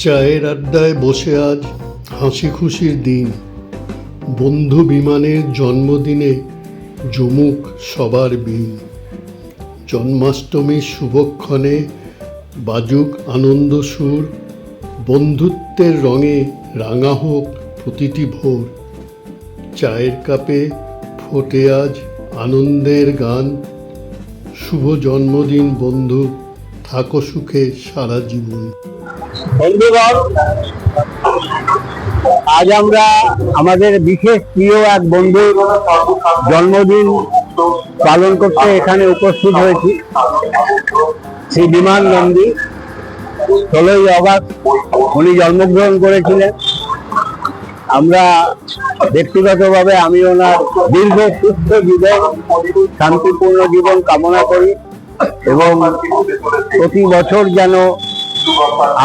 চায়ের আড্ডায় বসে আজ হাসি খুশির দিন। বন্ধু বিমানের জন্মদিনে জমুক সবার বিন। জন্মাষ্টমীর শুভক্ষণে বাজুক আনন্দ সুর। বন্ধুত্বের রঙে রাঙা হোক প্রতিটি ভোর। চায়ের কাপে ফোটে আজ আনন্দের গান। শুভ জন্মদিন বন্ধু, থাকো সুখে সারা জীবন। বন্ধুগণ, আজ আমরা আমাদের বিশেষ প্রিয় এক বন্ধুর জন্মদিন পালন করতে এখানে উপস্থিত হয়েছি। শ্রী বিমান নন্দী 16ই আগস্ট উনি জন্মগ্রহণ করেছিলেন। আমরা ব্যক্তিগতভাবে আমি ওনার দীর্ঘ সুস্থ জীবন, শান্তিপূর্ণ জীবন কামনা করি এবং প্রতি বছর যেন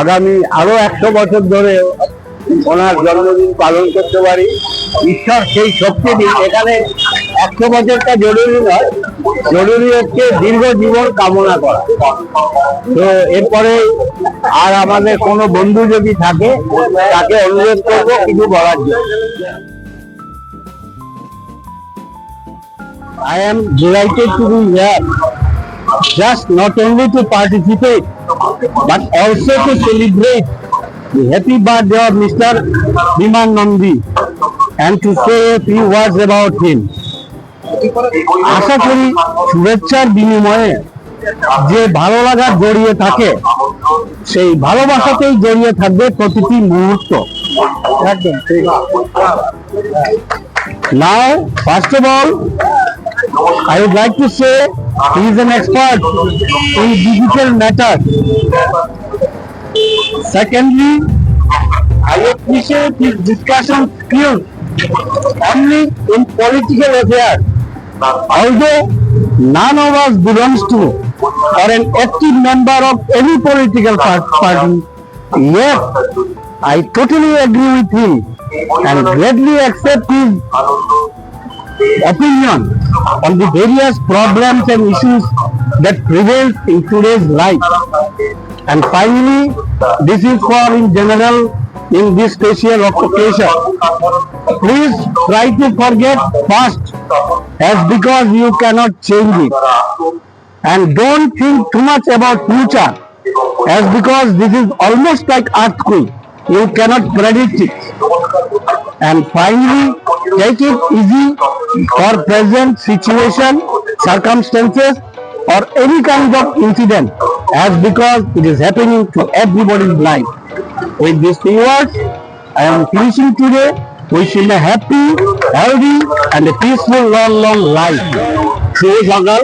আগামী আরো 100 বছর ধরে ওনার জন্মদিন পালন করতে পারি। ঈশ্বর সেই শক্তি দিন। এখানে 100 বছরটা জরুরি নয়, জরুরি হচ্ছে দীর্ঘ জীবন কামনা করা। তো এরপরে আর আমাদের কোনো বন্ধু যদি থাকে তাকে অনুরোধ করবো কিছু বলার জন্য। I am delighted to be here, just not only to participate but also to celebrate the happy birthday of Mr. Biman Nandi and to say a few words about him. আশা করি শুভেচ্ছার বিনিময়ে যে ভালো লাগা জড়িয়ে থাকে সেই ভালোবাসাতেই জড়িয়ে থাকবে প্রতিটি মুহূর্ত। Now, first of all, I would like to say he is an expert in digital matters. Secondly, I appreciate his discussion skills only in political affairs. Although none of us belongs to or an active member of any political party, yet I totally agree with him and greatly accept his opinion on the various problems and issues that prevail in today's life. And finally, this is for in general in this special occasion. Please try to forget past as because you cannot change it. And don't think too much about future as because this is almost like earthquake. You cannot predict it. And finally, take it easy for present situation, circumstances or any kind of incident as because it is happening to everybody's life. With these few words, I am finishing today. Wish him a happy, healthy and a peaceful long life. শুভ সকাল।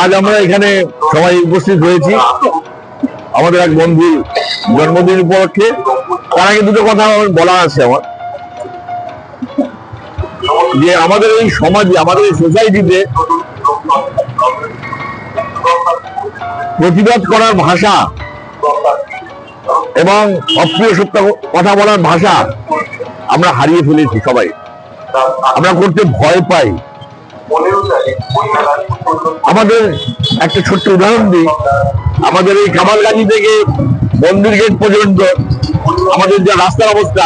আজ আমরা এখানে সবাই উপস্থিত হয়েছি আমাদের এক বন্ধুর জন্মদিন উপলক্ষে। তার আগে দুটো কথা বলা আছে আমার, যে আমাদের এই সমাজে, আমাদের এই সোসাইটিতে প্রতিবাদ করার ভাষা এবং অপ্রিয় সত্য কথা বলার ভাষা আমরা হারিয়ে ফেলেছি সবাই। আমরা করতে ভয় পাই। আমাদের একটা ছোট্ট উদাহরণ দিই, আমাদের এই কামালগাজী থেকে মন্দির গেট পর্যন্ত আমাদের যে রাস্তার অবস্থা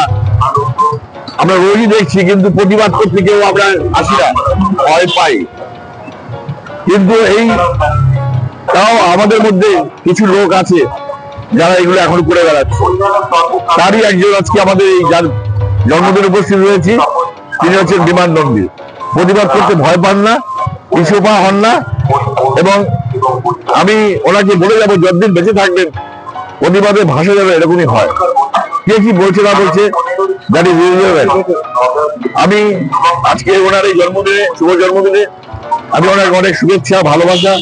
আমরা রোজই দেখছি, কিন্তু প্রতিবাদ করতে কেউ আমরা আসি না, ভয় পাই। কিন্তু এই তাও আমাদের মধ্যে কিছু লোক আছে যারা এগুলো এখন করে বেড়াচ্ছে। তারই একজন আজকে আমাদের এই যার জন্মদিন উপস্থিত হয়েছি, তিনি হচ্ছেন বিমান নন্দী। প্রতিবাদ করতে ভয় পান না, কিছু পা হন না, এবং আমি ওনাকে বলে যাবো যতদিন বেঁচে থাকবেন প্রতিবাদে ভাষা যাবে এরকমই হয়। কে কি বলছে না বলছে দ্যাট ইজ ইররিলেভেন্ট। আমি আজকে ওনার এই জন্মদিনে, শুভ জন্মদিনে আমি ওনাকে অনেক শুভেচ্ছা, ভালোবাসা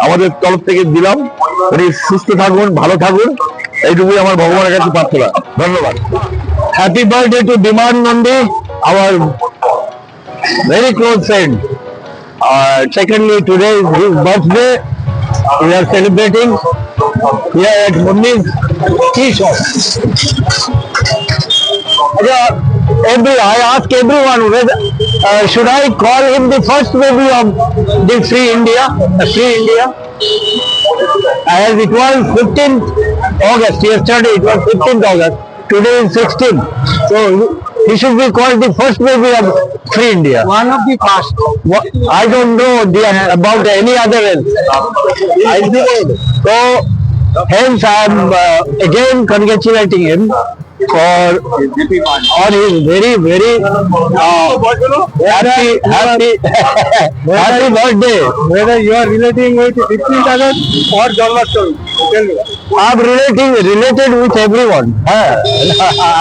আমাদের তরফ থেকে দিলাম। উনি সুস্থ থাকুন, ভালো থাকুন, এইটুকুই আমার ভগবানের কাছে প্রার্থনা। ধন্যবাদ। Happy birthday to Biman Nandi, our very close friend. Secondly, today is his birthday. We are celebrating here at Mundi's tea shop. I ask everyone whether should I call him the first baby of the Free India? As it was 15th August, yesterday it was 15th August, today is 16th. So he should be called the first baby of Free India. One of the first. I don't know about any other else. So hence I am again congratulating him for on his very happy birthday. Whether you are relating with 15th August or Janmashtami, tell me. I am related with everyone. I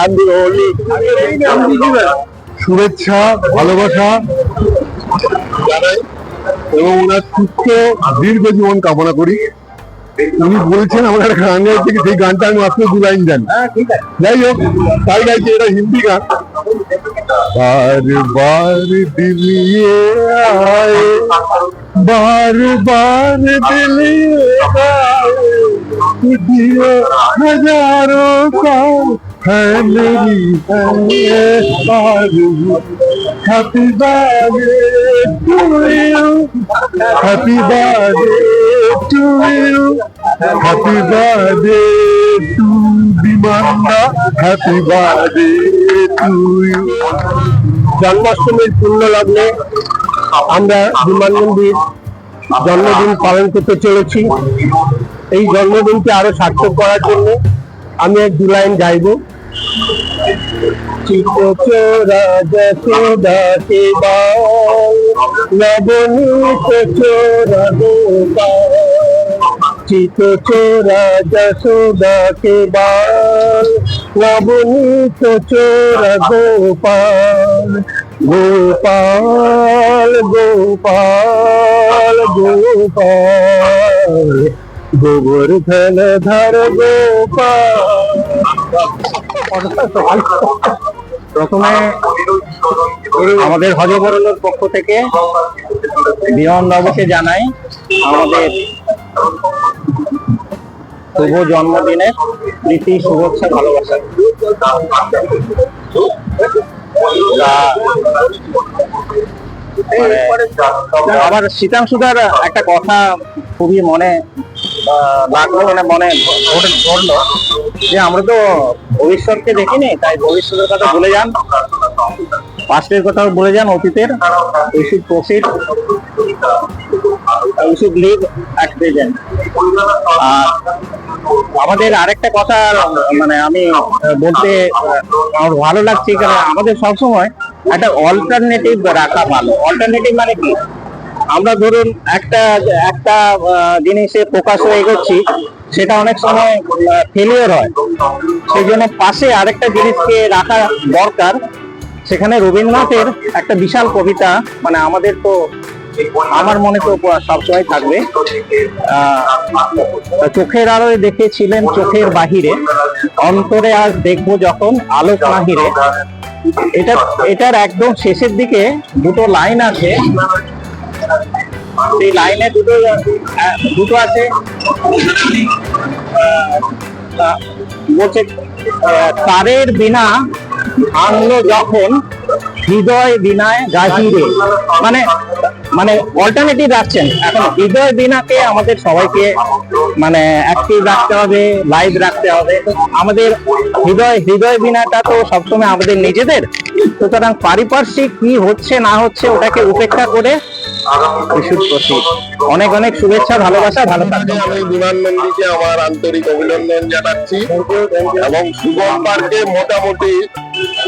am the only. শুভেচ্ছা ভালোবাসা এবং ওনার সুস্থ দীর্ঘ জীবন কামনা করি। উনি বলছেন আমার একটা গান গাইতে, সেই গানটা আমি মাত্র 2 লাইন জানি। যাই হোক, তাই গাইছে, এটা হিন্দি গান। बार बार दिल ये आए, बार बार दिल ये आए, दिए हजारों का है मेरी है आरज़ू। Happy birthday to you, happy birthday to you, happy birthday to বিমানদা, হ্যাপি বার্থডে টু ইউ। জন্মাষ্টমীর পূর্ণ লগ্নে আমরা বিমানবন্দীর জন্মদিন পালন করতে চলেছি। এই জন্মদিনকে আরো সার্থক করার জন্য আমি এক 2 লাইন গাইব। চিত্তচোরা যশোদা কে বাল, নবনীত চোরা গোপাল, চিত্তচোরা যশোদা কে বাল, নবনীত চোরা গোপাল, গোপাল গোপাল গোপাল, গোবর্ধন ধর গোপাল। প্রথমে আমাদের হজবরণের পক্ষ থেকে বিমানবাবুকে জানাই আমাদের শুভ জন্মদিনের প্রীতি, শুভেচ্ছা, ভালোবাসা। আবার শীতাংশুদার একটা কথা খুবই মনে লাগলো, মনে ধরলো যে আমরা তো ভবিষ্যৎকে দেখিনি, তাই ভবিষ্যতের কথা ভুলে যান, পাস্টের কথা বলে যান, অতীতের। We should proceed, we should live at present। আমাদের আরেকটা কথা আমি বলতে আমার ভালো লাগছে, কারণ আমাদের সবসময় একটা অল্টারনেটিভ রাখা ভালো। অল্টারনেটিভ মানে কি, আমরা ধরুন একটা জিনিসে ফোকাস হয়ে এগোচ্ছি, সেটা অনেক সময় ফেলিওর হয়, সেই জন্য পাশে আরেকটা জিনিসকে রাখা দরকার। সেখানে রবীন্দ্রনাথের একটা বিশাল কবিতা, আমাদের তো, আমার মনে তো সবসময় থাকবে, চোখের আলোয় দেখেছিলেন চোখের বাহিরে, অন্তরে আজ দেখবো যখন আলোক নাহিরে। এটার একদম শেষের দিকে 2টো লাইন আছে, সেই লাইনে দুটো আছে, বলছে তারের বিনা আনলো যখন হৃদয় বিনায় গাহিরে। মানে অল্টারনেটিভ রাখছেন। এখন হৃদয় বিনাকে আমাদের সবাইকে অ্যাক্টিভ রাখতে হবে, লাইভ রাখতে হবে। আমাদের হৃদয় বিনাটা তো সবসময় আমাদের নিজেদের, সুতরাং পারিপার্শ্বিক কি হচ্ছে না হচ্ছে ওটাকে উপেক্ষা করে অনেক অনেক শুভেচ্ছা, ভালোবাসা, ভালো থাকবে। আমি বিমানবন্দীকে আমার আন্তরিক অভিনন্দন জানাচ্ছি এবং শুভম পার্কে মোটামুটি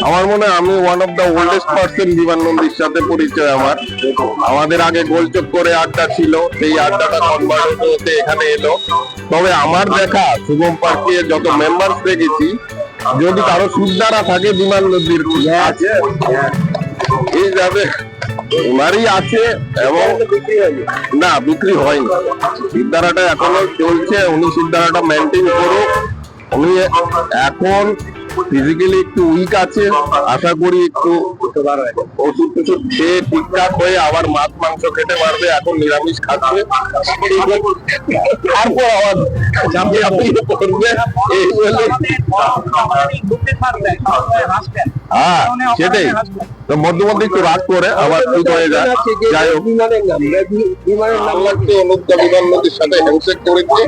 আমার মনে হয় আমি one of the oldest person বিমানবন্দীর সাথে পরিচয় আমার। আমাদের আগে গোলচক্করে আড্ডা ছিল, সেই আড্ডাটা কনভার্ট হতে এখানে এলো। তবে আমার দেখা শুভম পার্কে যত মেম্বার্স দেখেছি, যদি কারো সুদ্দারা থাকে বিমানবন্দীর আছে, এই যাবে ওনারই আছে, এবং না বিক্রি হয়নি, সিদ্ধারাটা এখনো চলছে। উনি সিদ্ধারাটা মেনটেন করুক। উনি এখন ফিজিক্যালি একটু উইক আছে, আশা করি একটু ওষুধ টষুধ খেয়ে ঠিকঠাক হয়ে আবার মাছ মাংস খেতে পারবে, এখন নিরামিষ খাচ্ছে, তারপর আবার ঝাঁপিয়ে পড়বে এই বলে। হ্যাঁ সেটাই, তো মধ্যে মধ্যে একটু রাগ করে আবার ঠিক হয়ে যায়। যাই হোক, বিমানের নাম লাগছে অনুপদা বিমান নদীর সাথে হ্যান্ডশেক করেছে।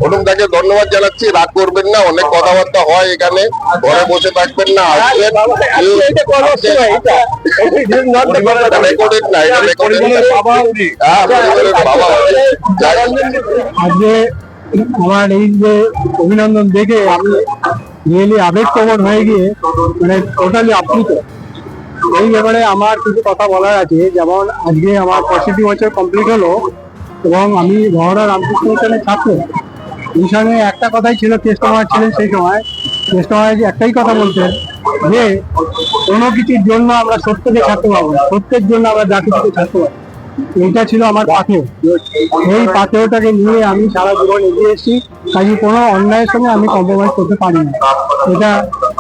অনুপদাকে ধন্যবাদ জানাচ্ছি, রাগ করবেন না, অনেক কথাবার্তা হয় এখানে, ঘরে বসে থাকবেন না, আসবেন। রেকর্ডেড না, এটা রেকর্ডেড বাবা। আজকে আমার এই যে অভিনন্দন দেখে আমি রিয়েলি আবেগপ্রবণ হয়ে গিয়ে মানে টোটালি আপ্লুত। এই ব্যাপারে আমার কিছু কথা বলার আছে। যেমন আজকে আমার 65 বছর কমপ্লিট হলো এবং আমি বহরা রামকৃষ্ণ মিশনের ছাত্র। মিশনে একটা কথাই ছিল, কেষ্টমার ছিলেন সেই সময়, কেষ্টমার একটাই কথা বলতেন যে কোনো কিছুর জন্য আমরা সত্যকে ছাড়তে পারবো না, সত্যের জন্য আমরা যা কিছুকে ছাড়তে পারবো। এইটা ছিল আমার পাথেয়। এই পাথেয়টাকে নিয়ে আমি সারা জীবন এগিয়ে এসেছি, কাজে কোনো অন্যায়ের সঙ্গে আমি কম্প্রোমাইজ করতে পারি না। এটা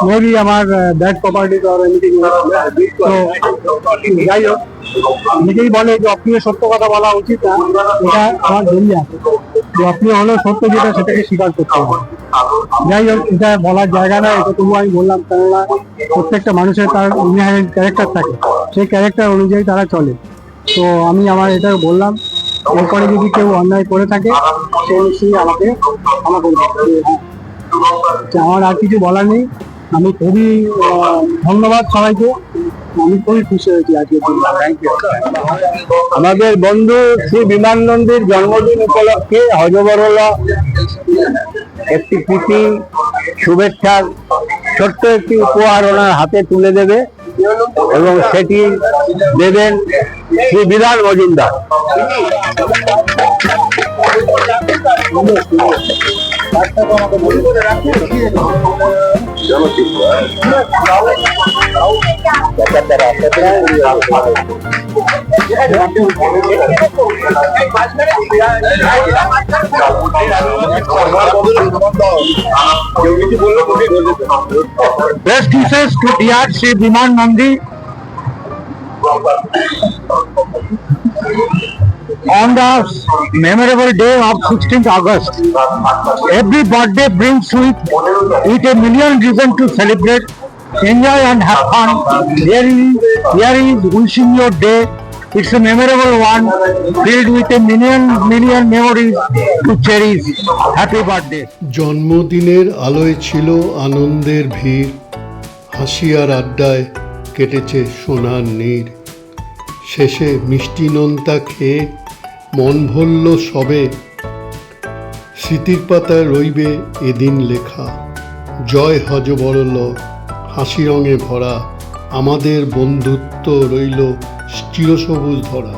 মেবি আমার ব্যাড প্রপার্টি তো যাই হোক, অনেকেই বলে যে অপ্রিয় সত্য কথা বলা উচিত না, এটা আমার জমি আছে যে অপ্রিয় হলেও সত্য যেটা সেটাকে স্বীকার করতে হবে। যাই হোক, এটা বলার জায়গা না, এটা তবু আমি বললাম, কেননা প্রত্যেকটা মানুষের তার ইনহেরেন্ট ক্যারেক্টার থাকে, সেই ক্যারেক্টার অনুযায়ী তারা চলে। তো আমি আমার এটা বললাম, এরপরে যদি কেউ অন্যায় করে থাকে সে নিশ্চয়ই আমাকে ক্ষমা করবে। আমার আর কিছু বলার নেই। আমি খুবই ধন্যবাদ সবাইকে, আমি খুবই খুশি হয়েছি আজকে। Thank you. আমাদের বন্ধু শ্রী বিমান নন্দীর জন্মদিন উপলক্ষে হজবরলা একটি প্রীতি শুভেচ্ছার ছোট্ট একটি উপহার ওনার হাতে তুলে দেবে এবং সেটি দেবেন শ্রী বিধান Majumdar. Best wishes to dear Shri Biman Nandi on the memorable day of 16th August. Every birthday brings with a million reasons to celebrate, enjoy and have fun. Here is wishing your day. It's a memorable one, filled with a million memories to cherish. Happy birthday. জন্মদিনের আলোয় ছিল আনন্দের ভিড়, হাসি আর আড্ডায় কেটেছে সোনার নীড়। শেষে মিষ্টি নোনতা খেয়ে মন ভরল সবে, স্মৃতির পাতায় রইবে এদিন লেখা। জয় হজবরল, হাসি রঙে ভরা, আমাদের বন্ধুত্ব রইল চিরসবুজ ধরা।